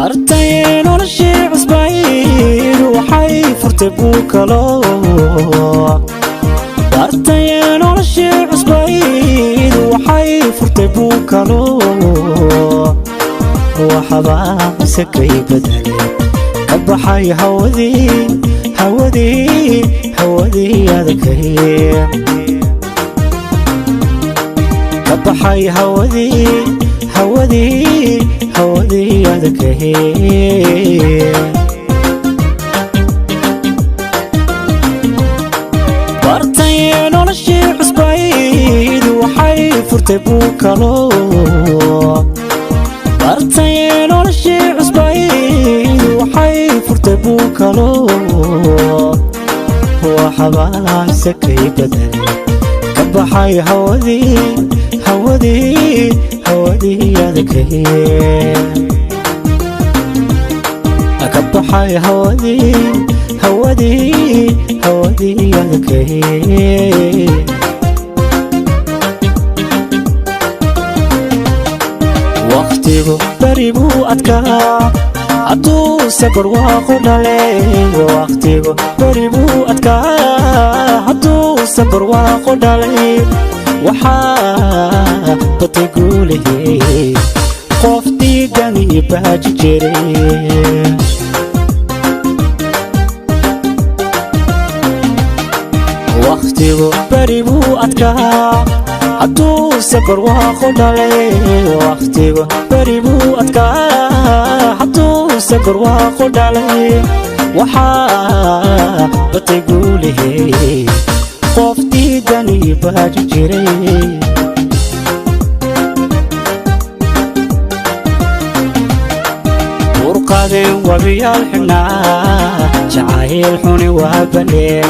bartay noloshii cusbayd waxay furtay buukalo bartay noloshii cusbayd waxay furtay buukalo waxba sakay badalay ka baxay hawadii adkay ka baxay hawadii adkay bartay noloshii cusbayd waxay furtay buukalo bartay noloshii cusbayd waxay furtay buukalo waxba sakay badalay ka baxay hawadii adkay ka baxay hawadii adkay waqtigu bari buu adkaa hadduu safar waaqu dhalay waqtigu bari buu adkaa hadduu safar waaqu dhalay waxaa batay guulihii qof dhiigani baaji jiray waqtigu bari buu adkaa hadduu safar waaqu dhalay waqtigu bari buu adkaa hadduu safar waaqu dhalay waxaa batay guulihii qof dhiigani baaji jiray urqadeen wabiyaal xidhnaa jacayl xuni waa balee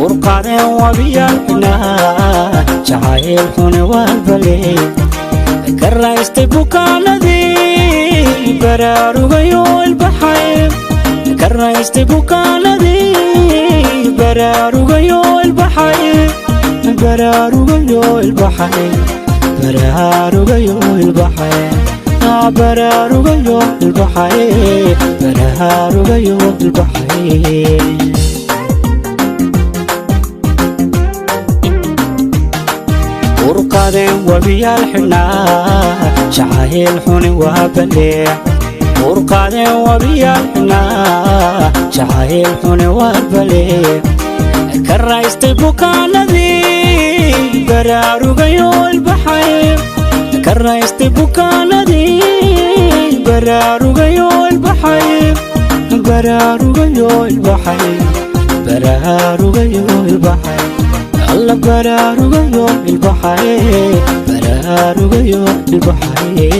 urqadeen wabiyaal xidhnaa jacayl xuni waa balee ka raystay bukaanadii baraarugayo ilbaxay ka raystay bukaanadii baraarugayo ilbaxay baraarugayo ilbaxay baraarugayo ilbaxay baraarugayo ilbaxay baraarugayo ilbaxay urqadeen wabiyaal xidhnaa jacayl xuni waa balee urqadeen wabiyaal xidhnaa jacayl xuni waa balee ka raystay bukaanadii baraarugayo ilbaxay ka raystay bukaanadii baraarugayo ilbaxay baraarugayo ilbaxay baraarugayo ilbaxay alla baraarugayo ilbaxay baraarugayo ilbaxay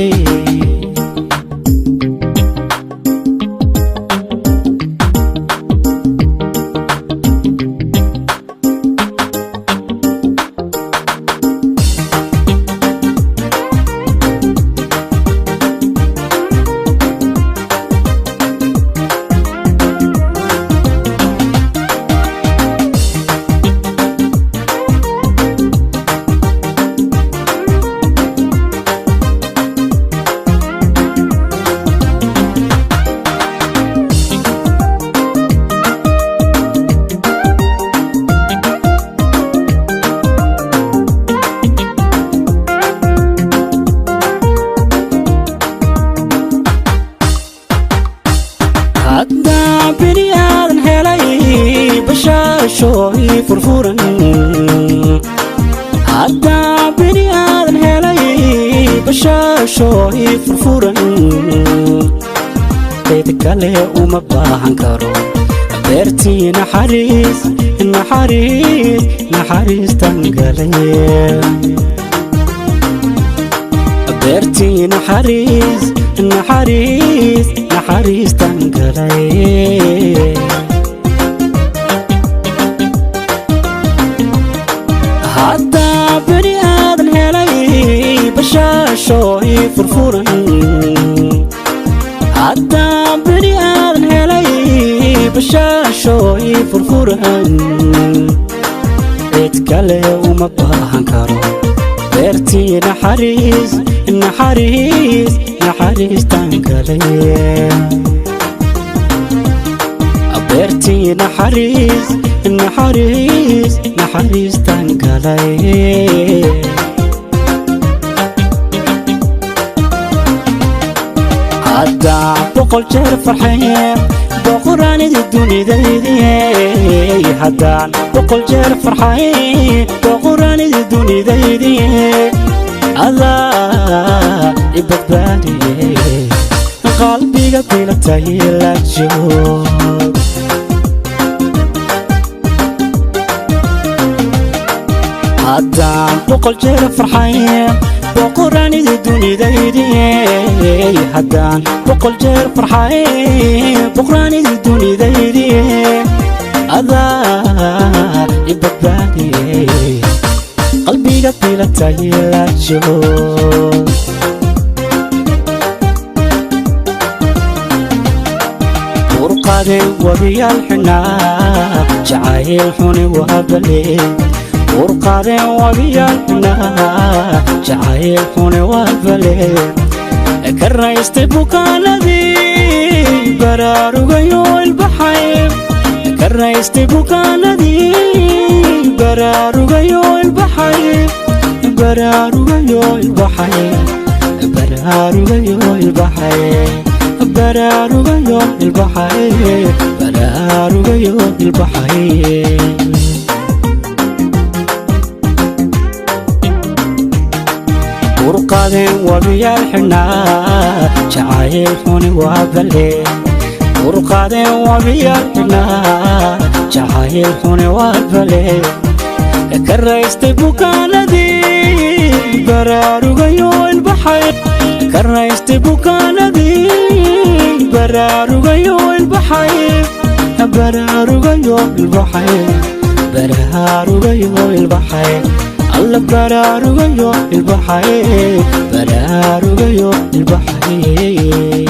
bini aadan helay bashaashooy furfuran haddaa bini aadan helay bashaashooy furfuran cid kale uma baahan karo beertii naxariistan galay beertii naxariistan galay haddaa bini aadan helay bashaashooy furfuran haddaa bini aadan helay bashaashooy furfuran cid kale uma baahan karo beertii naxariis naxariistan galay beertii naxariistan galay haddaan boqol jeer farxay boqoraanida dunidaydii haddaan boqol jeer farxay boqoraanida dunidaydii adaa i badbaadiyey qalbiga dilatay la joog haddaan boqol jeer farxay boqoraanida dunidaydii haddaan boqol jeer farxay boqoraanida dunidaydii adaa i badbaadiyey qalbiga dilatay la joog urqaadeen wabiyaal xunaa jacayl xuni waabale urqaadeen wabiyaal xunaa jacayl xuni waabale ka raystay bukaanadii baraarugayo ilbaxay ka raystay bukaanadii baraarugayo ilbaxay baraarugayo ilbaxay baraarugayo ilbaxay baraarugayo ilbaxay baraarugayo ilbaxay urqaadeen wabiyaal xunaa jacayl xuni waabale urqaadeen wabiyaal xunaa jacayl xuni waabale ka raystay bukaanadii baraarugayo ilbaxay ka raystay bukaanadii baraarugayo ilbaxay baraarugayo ilbaxay baraarugayo ilbaxay alla baraarugayo ilbaxay baraarugayo ilbaxay